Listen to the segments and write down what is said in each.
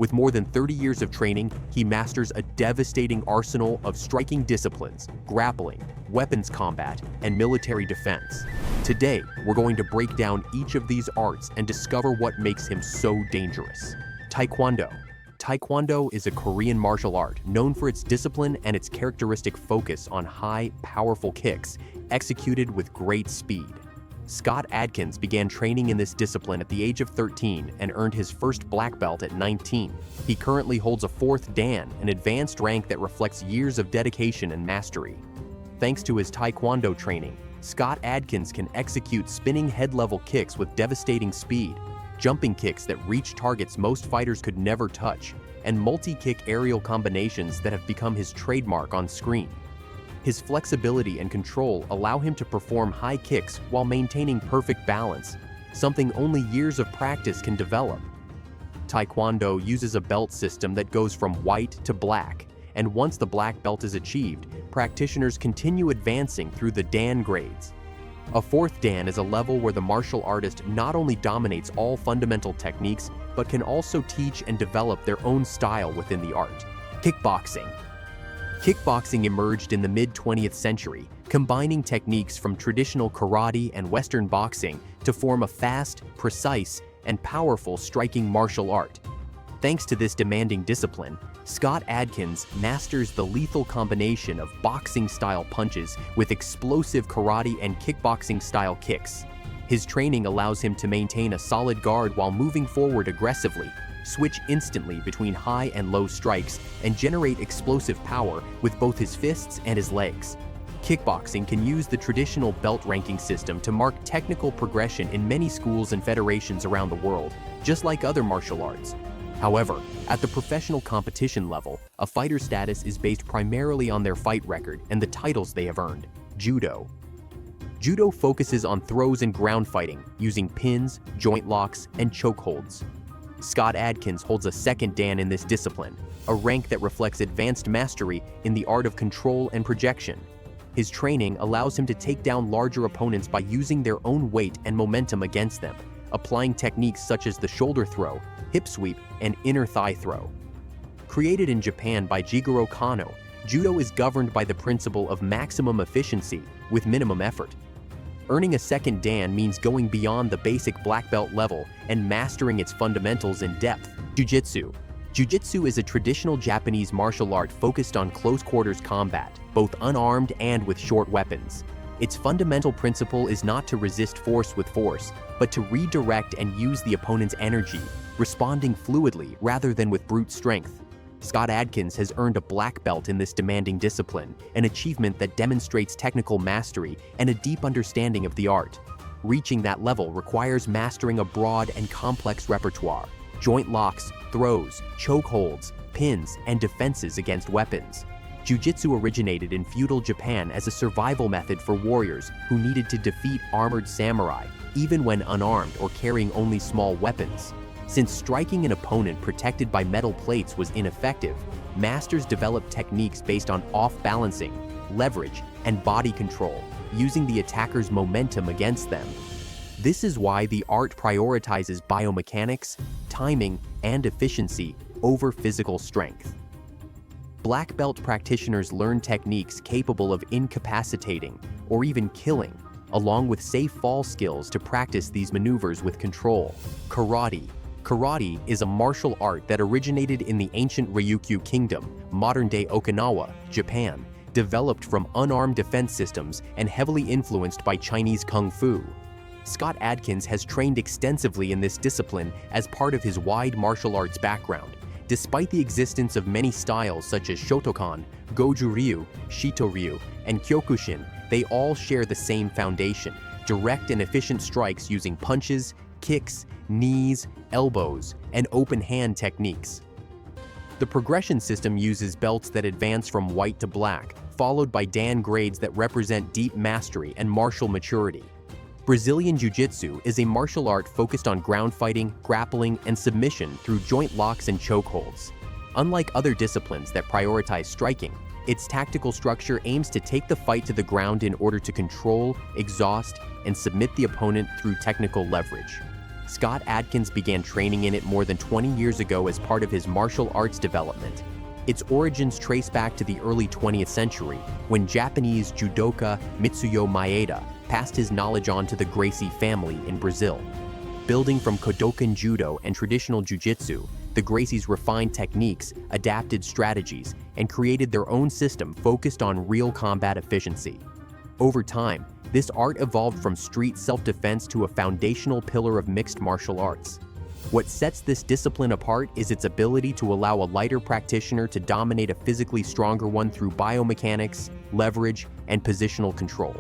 With more than 30 years of training, he masters a devastating arsenal of striking disciplines, grappling, weapons combat, and military defense. Today, we're going to break down each of these arts and discover what makes him so dangerous. Taekwondo. Taekwondo is a Korean martial art known for its discipline and its characteristic focus on high, powerful kicks executed with great speed. Scott Adkins began training in this discipline at the age of 13 and earned his first black belt at 19. He currently holds a 4th Dan, an advanced rank that reflects years of dedication and mastery. Thanks to his Taekwondo training, Scott Adkins can execute spinning head-level kicks with devastating speed, jumping kicks that reach targets most fighters could never touch, and multi-kick aerial combinations that have become his trademark on screen. His flexibility and control allow him to perform high kicks while maintaining perfect balance, something only years of practice can develop. Taekwondo uses a belt system that goes from white to black, and once the black belt is achieved, practitioners continue advancing through the Dan grades. A 4th Dan is a level where the martial artist not only dominates all fundamental techniques, but can also teach and develop their own style within the art. Kickboxing. Kickboxing emerged in the mid-20th century, combining techniques from traditional karate and Western boxing to form a fast, precise, and powerful striking martial art. Thanks to this demanding discipline, Scott Adkins masters the lethal combination of boxing-style punches with explosive karate and kickboxing-style kicks. His training allows him to maintain a solid guard while moving forward aggressively, switch instantly between high and low strikes, and generate explosive power with both his fists and his legs. Kickboxing can use the traditional belt ranking system to mark technical progression in many schools and federations around the world, just like other martial arts. However, at the professional competition level, a fighter's status is based primarily on their fight record and the titles they have earned. Judo. Judo focuses on throws and ground fighting, using pins, joint locks, and chokeholds. Scott Adkins holds a 2nd Dan in this discipline, a rank that reflects advanced mastery in the art of control and projection. His training allows him to take down larger opponents by using their own weight and momentum against them, applying techniques such as the shoulder throw, hip sweep, and inner thigh throw. Created in Japan by Jigoro Kano, Judo is governed by the principle of maximum efficiency with minimum effort. Earning a 2nd Dan means going beyond the basic black belt level and mastering its fundamentals in depth. Jiu-Jitsu. Jiu-Jitsu is a traditional Japanese martial art focused on close-quarters combat, both unarmed and with short weapons. Its fundamental principle is not to resist force with force, but to redirect and use the opponent's energy, responding fluidly rather than with brute strength. Scott Adkins has earned a black belt in this demanding discipline, an achievement that demonstrates technical mastery and a deep understanding of the art. Reaching that level requires mastering a broad and complex repertoire: joint locks, throws, chokeholds, pins, and defenses against weapons. Jiu-Jitsu originated in feudal Japan as a survival method for warriors who needed to defeat armored samurai, even when unarmed or carrying only small weapons. Since striking an opponent protected by metal plates was ineffective, masters developed techniques based on off-balancing, leverage, and body control, using the attacker's momentum against them. This is why the art prioritizes biomechanics, timing, and efficiency over physical strength. Black belt practitioners learn techniques capable of incapacitating or even killing, along with safe fall skills to practice these maneuvers with control. Karate. Karate is a martial art that originated in the ancient Ryukyu Kingdom, modern-day Okinawa, Japan, developed from unarmed defense systems and heavily influenced by Chinese Kung Fu. Scott Adkins has trained extensively in this discipline as part of his wide martial arts background. Despite the existence of many styles such as Shotokan, Goju-ryu, Shito-ryu, and Kyokushin, they all share the same foundation: direct and efficient strikes using punches, kicks, knees, elbows, and open hand techniques. The progression system uses belts that advance from white to black, followed by Dan grades that represent deep mastery and martial maturity. Brazilian Jiu-Jitsu is a martial art focused on ground fighting, grappling, and submission through joint locks and chokeholds. Unlike other disciplines that prioritize striking, its tactical structure aims to take the fight to the ground in order to control, exhaust, and submit the opponent through technical leverage. Scott Adkins began training in it more than 20 years ago as part of his martial arts development. Its origins trace back to the early 20th century, when Japanese judoka Mitsuyo Maeda passed his knowledge on to the Gracie family in Brazil. Building from Kodokan Judo and traditional Jiu-Jitsu, the Gracies refined techniques, adapted strategies, and created their own system focused on real combat efficiency. Over time, this art evolved from street self-defense to a foundational pillar of mixed martial arts. What sets this discipline apart is its ability to allow a lighter practitioner to dominate a physically stronger one through biomechanics, leverage, and positional control.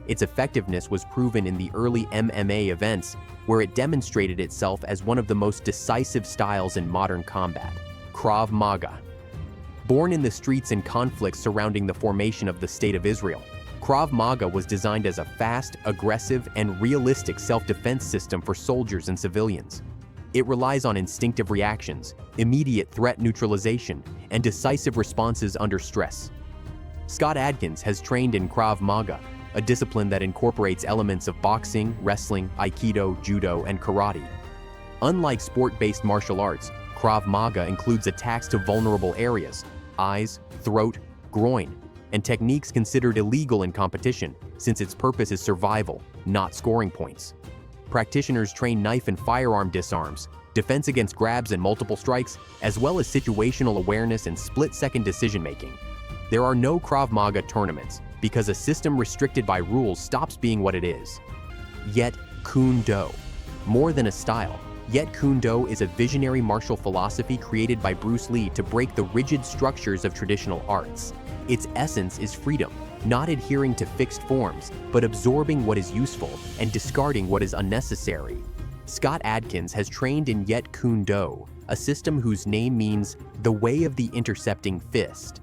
Its effectiveness was proven in the early MMA events, where it demonstrated itself as one of the most decisive styles in modern combat. Krav Maga. Born in the streets and conflicts surrounding the formation of the State of Israel, Krav Maga was designed as a fast, aggressive, and realistic self-defense system for soldiers and civilians. It relies on instinctive reactions, immediate threat neutralization, and decisive responses under stress. Scott Adkins has trained in Krav Maga, a discipline that incorporates elements of boxing, wrestling, aikido, judo, and karate. Unlike sport-based martial arts, Krav Maga includes attacks to vulnerable areas, eyes, throat, groin, and techniques considered illegal in competition, since its purpose is survival, not scoring points. Practitioners train knife and firearm disarms, defense against grabs and multiple strikes, as well as situational awareness and split-second decision-making. There are no Krav Maga tournaments, because a system restricted by rules stops being what it is. Jeet Kune Do. More than a style, Jeet Kune Do is a visionary martial philosophy created by Bruce Lee to break the rigid structures of traditional arts. Its essence is freedom, not adhering to fixed forms, but absorbing what is useful and discarding what is unnecessary. Scott Adkins has trained in Jeet Kune Do, a system whose name means the way of the intercepting fist.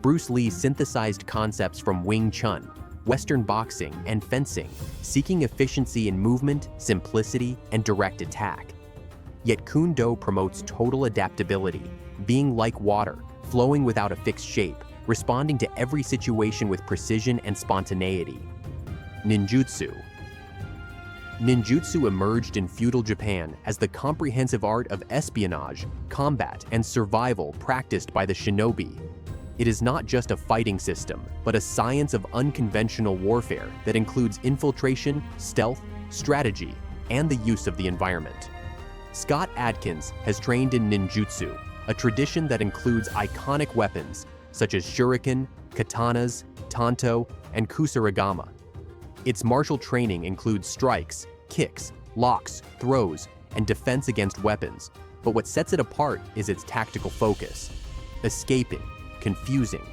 Bruce Lee synthesized concepts from Wing Chun, Western boxing, and fencing, seeking efficiency in movement, simplicity, and direct attack. Jeet Kune Do promotes total adaptability, being like water, flowing without a fixed shape, responding to every situation with precision and spontaneity. Ninjutsu. Ninjutsu emerged in feudal Japan as the comprehensive art of espionage, combat, and survival practiced by the shinobi. It is not just a fighting system, but a science of unconventional warfare that includes infiltration, stealth, strategy, and the use of the environment. Scott Adkins has trained in ninjutsu, a tradition that includes iconic weapons such as shuriken, katanas, tanto, and kusarigama. Its martial training includes strikes, kicks, locks, throws, and defense against weapons, but what sets it apart is its tactical focus. Escaping, confusing,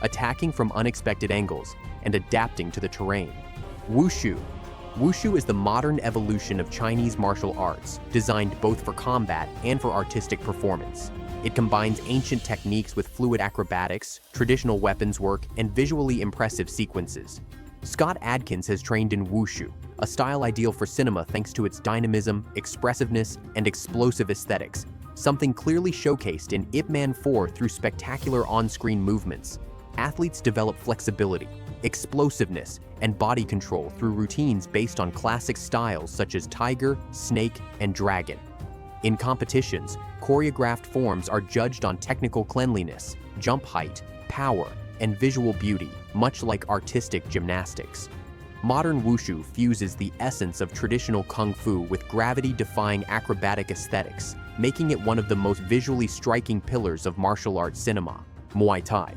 attacking from unexpected angles, and adapting to the terrain. Wushu. Wushu is the modern evolution of Chinese martial arts, designed both for combat and for artistic performance. It combines ancient techniques with fluid acrobatics, traditional weapons work, and visually impressive sequences. Scott Adkins has trained in Wushu, a style ideal for cinema thanks to its dynamism, expressiveness, and explosive aesthetics, something clearly showcased in Ip Man 4 through spectacular on-screen movements. Athletes develop flexibility, explosiveness, and body control through routines based on classic styles such as tiger, snake, and dragon. In competitions, choreographed forms are judged on technical cleanliness, jump height, power, and visual beauty, much like artistic gymnastics. Modern Wushu fuses the essence of traditional Kung Fu with gravity-defying acrobatic aesthetics, making it one of the most visually striking pillars of martial arts cinema. Muay Thai.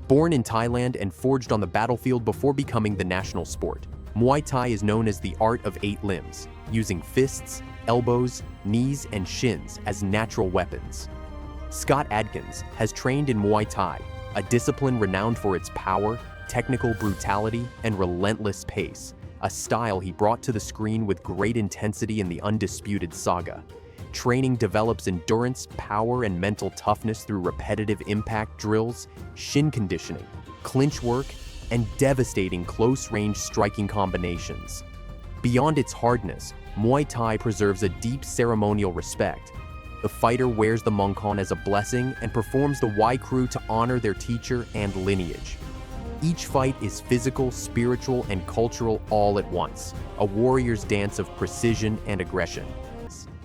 Born in Thailand and forged on the battlefield before becoming the national sport, Muay Thai is known as the art of 8 limbs, using fists, elbows, knees, and shins as natural weapons. Scott Adkins has trained in Muay Thai, a discipline renowned for its power, technical brutality, and relentless pace, a style he brought to the screen with great intensity in the Undisputed saga. Training develops endurance, power, and mental toughness through repetitive impact drills, shin conditioning, clinch work, and devastating close-range striking combinations. Beyond its hardness, Muay Thai preserves a deep ceremonial respect. The fighter wears the mongkon as a blessing and performs the Wai Kru to honor their teacher and lineage. Each fight is physical, spiritual, and cultural all at once, a warrior's dance of precision and aggression.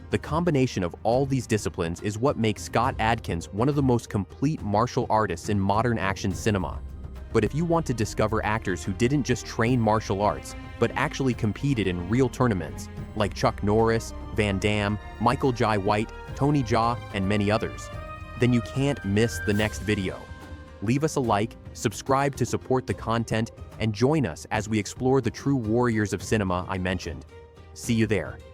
The combination of all these disciplines is what makes Scott Adkins one of the most complete martial artists in modern action cinema. But if you want to discover actors who didn't just train martial arts, but actually competed in real tournaments, like Chuck Norris, Van Damme, Michael Jai White, Tony Jaa, and many others, then you can't miss the next video. Leave us a like, subscribe to support the content, and join us as we explore the true warriors of cinema I mentioned. See you there.